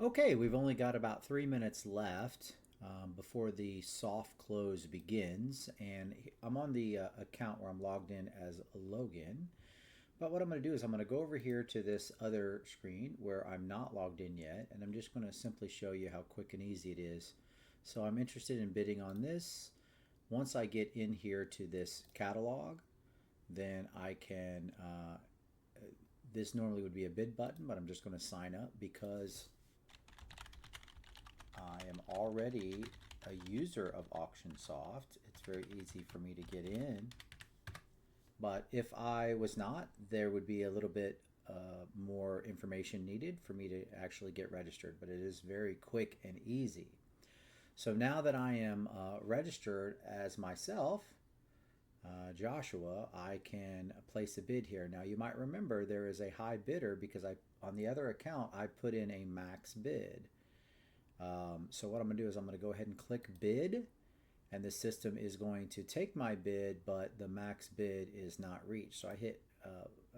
Okay, we've only got about 3 minutes left before the soft close begins, and I'm on the account where I'm logged in as Logan. But what I'm going to do is I'm going to go over here to this other screen where I'm not logged in yet, and I'm just going to simply show you how quick and easy it is. So I'm interested in bidding on this. Once I get in here to this catalog, then I can, this normally would be a bid button, but I'm just going to sign up because I am already a user of Auctionsoft. It's very easy for me to get in. But if I was not, there would be a little bit more information needed for me to actually get registered. But it is very quick and easy. So now that I am registered as myself, Joshua, I can place a bid here. Now you might remember there is a high bidder because on the other account I put in a max bid. So what I'm going to do is I'm going to go ahead and click bid, and the system is going to take my bid, but the max bid is not reached. So I hit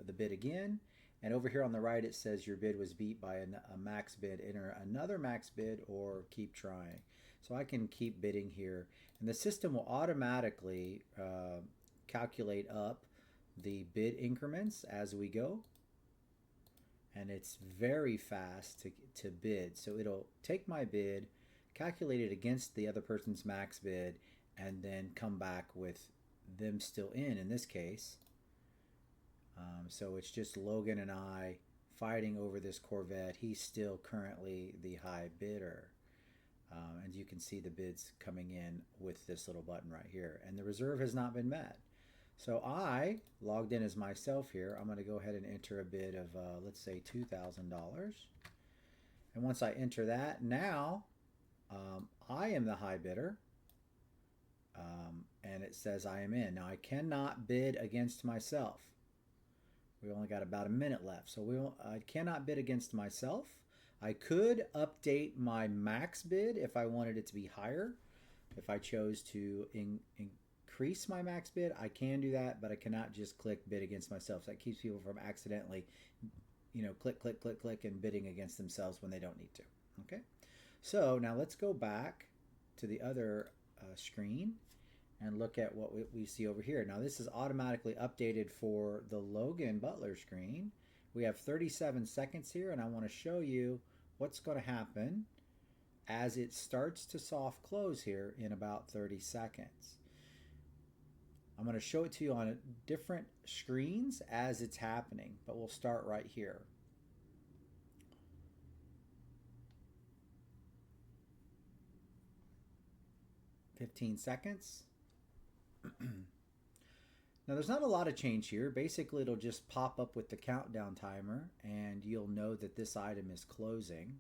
the bid again, and over here on the right it says your bid was beat by a max bid. Enter another max bid or keep trying. So I can keep bidding here, and the system will automatically calculate up the bid increments as we go, and it's very fast to bid. So it'll take my bid, calculate it against the other person's max bid, and then come back with them still in this case. So it's just Logan and I fighting over this Corvette. He's still currently the high bidder. And you can see the bids coming in with this little button right here. And the reserve has not been met. So I logged in as myself here. I'm going to go ahead and enter a bid of, let's say, $2,000. And once I enter that, now I am the high bidder. And it says I am in. Now I cannot bid against myself. We only got about a minute left. So I cannot bid against myself. I could update my max bid if I wanted it to be higher. If I chose to increase my max bid, I can do that, but I cannot just click bid against myself. So that keeps people from accidentally, click, click, click, click, and bidding against themselves when they don't need to. Okay. So now let's go back to the other screen and look at what we see over here. Now this is automatically updated for the Logan Butler screen. We have 37 seconds here, and I want to show you what's going to happen as it starts to soft close here in about 30 seconds. I'm going to show it to you on different screens as it's happening, but we'll start right here. "15 seconds. Now there's not a lot of change here. Basically it'll just pop up with the countdown timer and you'll know that this item is closing.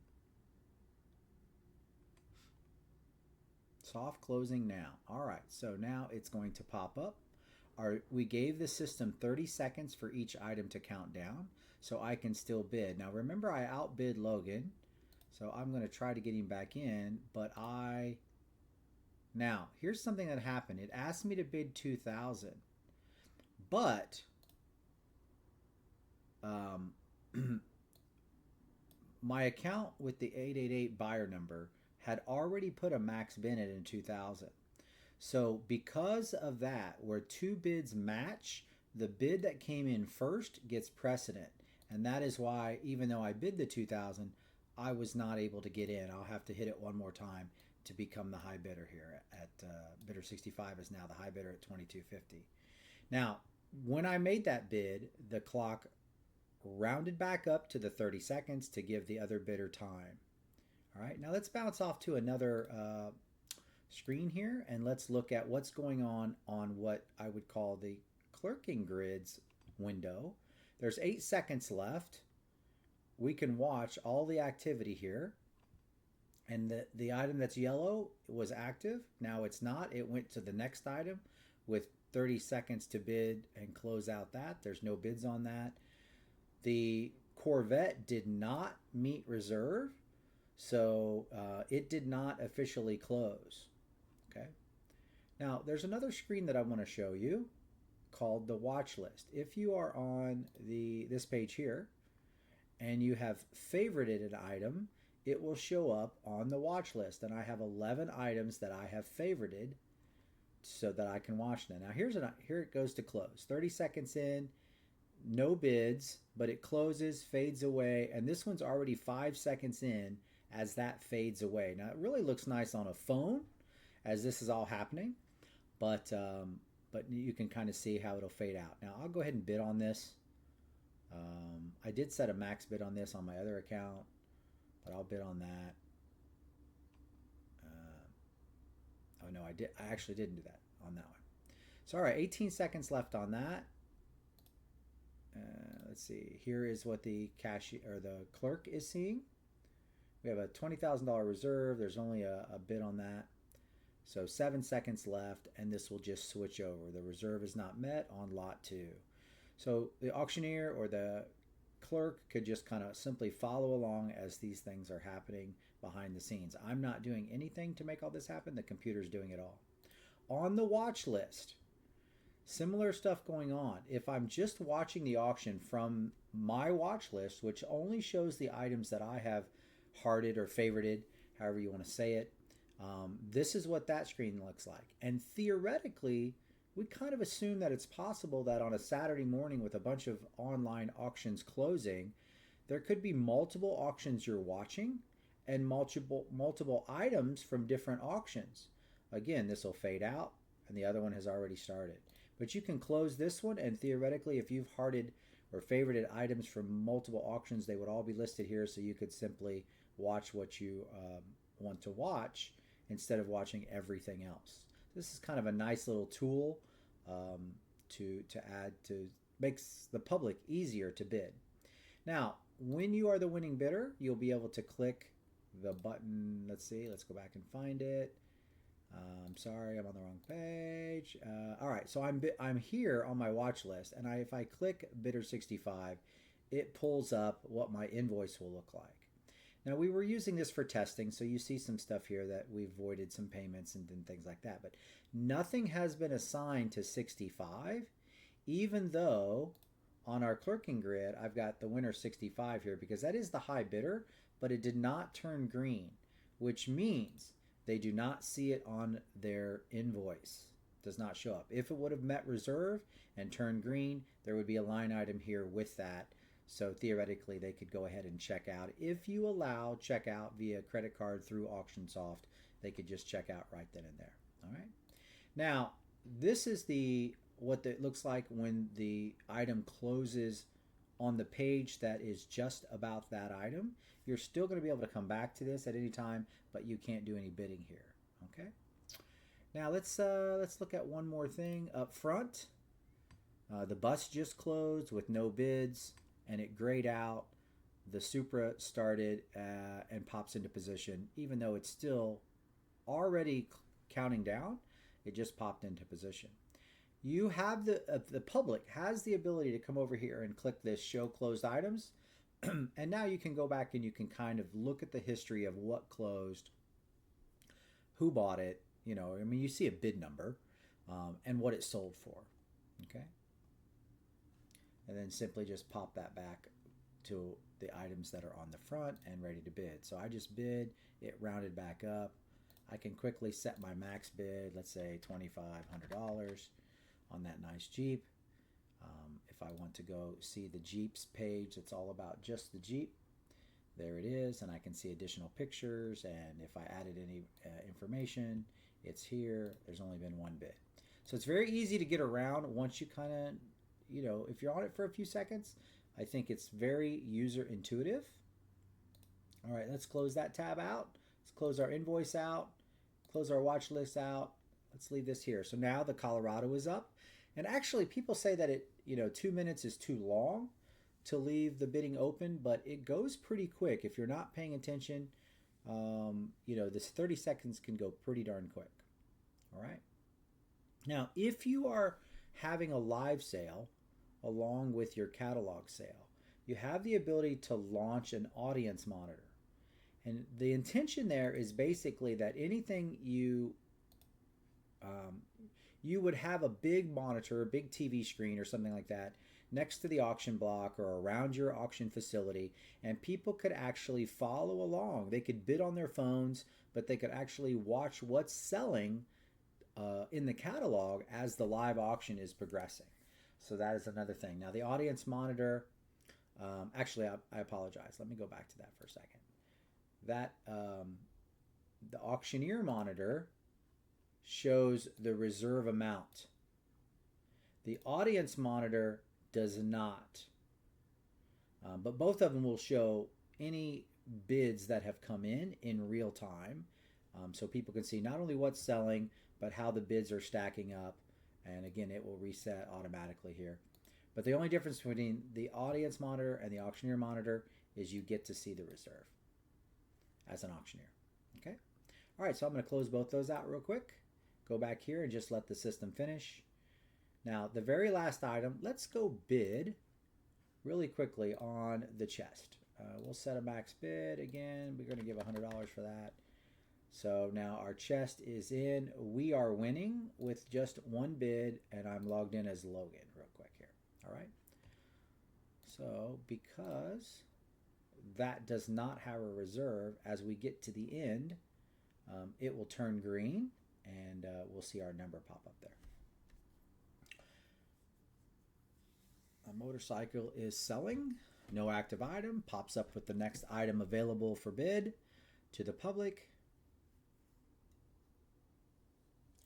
Soft closing now. Alright, so now it's going to pop up. We gave the system 30 seconds for each item to count down, so I can still bid. Now remember I outbid Logan, so I'm going to try to get him back in, but now here's something that happened. It asked me to bid 2,000. But my account with the 888 buyer number had already put a max bid in 2,000. So because of that, where two bids match, the bid that came in first gets precedent. And that is why, even though I bid the 2,000, I was not able to get in. I'll have to hit it one more time to become the high bidder here at bidder 65 is now the high bidder at 2250. Now, when I made that bid, the clock rounded back up to the 30 seconds to give the other bidder time. All right, now let's bounce off to another screen here and let's look at what's going on what I would call the clerking grids window. There's 8 seconds left. We can watch all the activity here. And the item that's yellow was active. Now it's not. It went to the next item with 30 seconds to bid and close out that. There's no bids on that. The Corvette did not meet reserve, so it did not officially close. Okay. Now there's another screen that I want to show you called the watch list. If you are on this page here and you have favorited an item, it will show up on the watch list. And I have 11 items that I have favorited so that I can watch them. Now here it goes to close. 30 seconds in, no bids, but it closes, fades away, and this one's already 5 seconds in as that fades away. Now it really looks nice on a phone as this is all happening, but you can kind of see how it'll fade out. Now I'll go ahead and bid on this. I did set a max bid on this on my other account, but I'll bid on that. Oh no, I actually didn't do that on that one. So all right, 18 seconds left on that. Let's see. Here is what the cashier or the clerk is seeing. We have a $20,000 reserve. There's only a bid on that. So 7 seconds left, and this will just switch over. The reserve is not met on lot 2. So the auctioneer or the clerk could just kind of simply follow along as these things are happening behind the scenes. I'm not doing anything to make all this happen. The computer's doing it all. On the watch list, similar stuff going on. If I'm just watching the auction from my watch list, which only shows the items that I have hearted or favorited, however you want to say it, this is what that screen looks like. And theoretically, we kind of assume that it's possible that on a Saturday morning with a bunch of online auctions there could be multiple auctions you're watching and multiple items from different auctions. Again, this will fade out and the other one has already started. But you can close this one, and theoretically, if you've hearted or favorited items from multiple auctions, they would all be listed here, so you could simply watch what you want to watch instead of watching everything else. This is kind of a nice little tool to add to makes the public easier to bid. Now, when you are the winning bidder, you'll be able to click the button. Let's see. Let's go back and find it. I'm sorry, I'm on the wrong page. All right, so I'm here on my watch list, and if I click Bidder 65, it pulls up what my invoice will look like. Now, we were using this for testing, so you see some stuff here that we voided some payments and things like that, but nothing has been assigned to 65, even though on our clerking grid, I've got the winner 65 here because that is the high bidder, but it did not turn green, which means they do not see it on their invoice. It does not show up. If it would have met reserve and turned green, there would be a line item here with that. So theoretically, they could go ahead and check out. If you allow checkout via credit card through Auctionsoft, they could just check out right then and there. All right. Now, this is what it looks like when the item closes on the page that is just about that item. You're still going to be able to come back to this at any time, but you can't do any bidding here. Okay. Now let's look at one more thing up front. The bus just closed with no bids, and it grayed out. The Supra started and pops into position, even though it's still already counting down. It just popped into position. You have the public has the ability to come over here and click this Show Closed Items. And now you can go back and you can kind of look at the history of what closed, who bought it, I mean, you see a bid number and what it sold for, okay? And then simply just pop that back to the items that are on the front and ready to bid. So I just bid, it rounded back up. I can quickly set my max bid, let's say $2,500 on that nice Jeep. If I want to go see the Jeep's page, it's all about just the Jeep. There it is, and I can see additional pictures, and if I added any information, it's here. There's only been one bid. So it's very easy to get around once you kind of, if you're on it for a few seconds. I think it's very user intuitive. All right, let's close that tab out. Let's close our invoice out, close our watch list out. Let's leave this here. So now the Colorado is up. And actually, people say that 2 minutes is too long to leave the bidding open, but it goes pretty quick. If you're not paying attention, this 30 seconds can go pretty darn quick. All right. Now, if you are having a live sale along with your catalog sale, you have the ability to launch an audience monitor. And the intention there is basically that anything you would have a big monitor, a big TV screen or something like that next to the auction block or around your auction facility, and people could actually follow along. They could bid on their phones, but they could actually watch what's selling in the catalog as the live auction is progressing. So that is another thing. Now, the audience monitor, actually, I apologize. Let me go back to that for a second. That the auctioneer monitor shows the reserve amount. The audience monitor does not. But both of them will show any bids that have come in real time. So people can see not only what's selling, but how the bids are stacking up. And again, it will reset automatically here. But the only difference between the audience monitor and the auctioneer monitor is you get to see the reserve as an auctioneer. Okay? All right, so I'm going to close both those out real quick. Go back here and just let the system finish. Now, the very last item, let's go bid really quickly on the chest. We'll set a max bid again. We're going to give $100 for that. So now our chest is in. We are winning with just one bid, and I'm logged in as Logan real quick here. All right. So because that does not have a reserve, as we get to the end, it will turn green, and we'll see our number pop up there. A motorcycle is selling. No active item. Pops up with the next item available for bid to the public.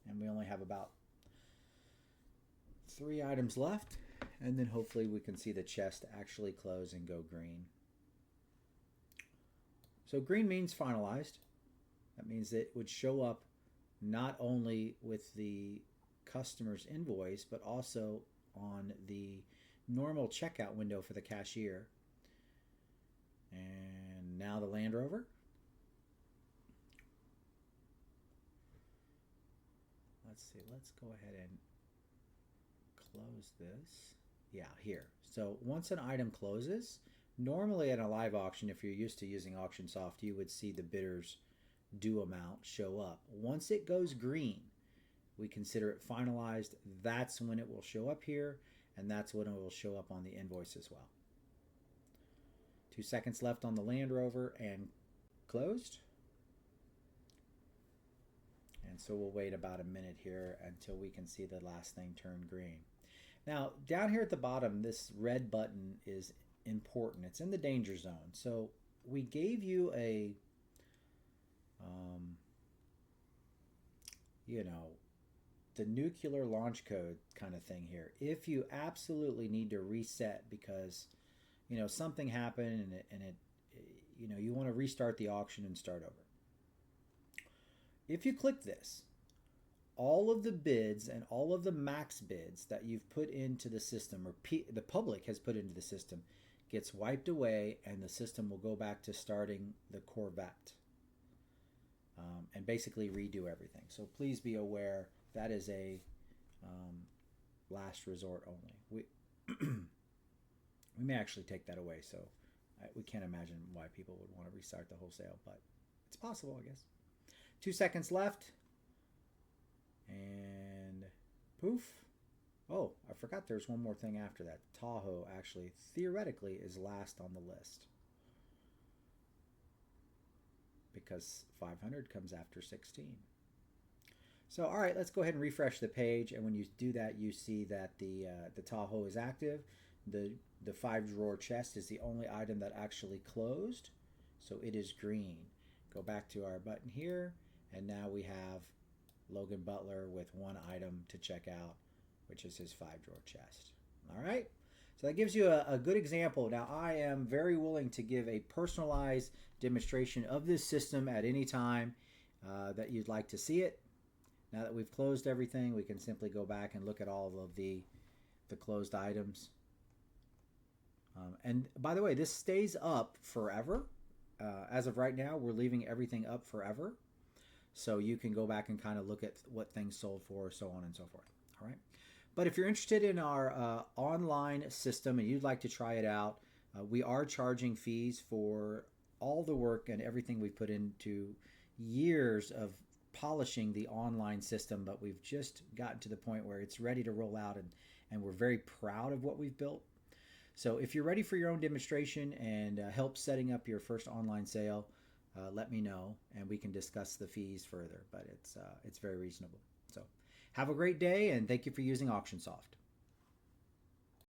And we only have about 3 items left. And then hopefully we can see the chest actually close and go green. So green means finalized. That means it would show up not only with the customer's invoice, but also on the normal checkout window for the cashier. And now the Land Rover. Let's see, let's go ahead and close this. Yeah, here. So once an item closes, normally in a live auction, if you're used to using Auctionsoft, you would see the bidder's due amount show up. Once it goes green, we consider it finalized. That's when it will show up here, and that's when it will show up on the invoice as well. 2 seconds left on the Land Rover and closed. And so we'll wait about a minute here until we can see the last thing turn green. Now, down here at the bottom, this red button is important. It's in the danger zone. So we gave you a, the nuclear launch code kind of thing here. If you absolutely need to reset because, something happened and it you want to restart the auction and start over. If you click this, all of the bids and all of the max bids that you've put into the system, or the public has put into the system, gets wiped away, and the system will go back to starting the Corvette and basically redo everything. So please be aware that is a last resort only. We may actually take that away, so we can't imagine why people would want to restart the wholesale, but it's possible, I guess. 2 seconds left. And poof. Oh, I forgot there's one more thing after that. Tahoe actually, theoretically, is last on the list. Because 500 comes after 16. So, all right, let's go ahead and refresh the page. And when you do that, you see that the Tahoe is active. The 5-drawer chest is the only item that actually closed. So it is green. Go back to our button here. And now we have Logan Butler with one item to check out, which is his 5-drawer chest. All right. So that gives you a good example. Now, I am very willing to give a personalized demonstration of this system at any time that you'd like to see it. Now that we've closed everything, we can simply go back and look at all of the closed items. And by the way, this stays up forever. As of right now, we're leaving everything up forever. So you can go back and kind of look at what things sold for, so on and so forth. All right. But if you're interested in our online system and you'd like to try it out, we are charging fees for all the work and everything we've put into years of polishing the online system, but we've just gotten to the point where it's ready to roll out, and we're very proud of what we've built. So if you're ready for your own demonstration and help setting up your first online sale, let me know and we can discuss the fees further. But it's very reasonable. So have a great day and thank you for using Auctionsoft.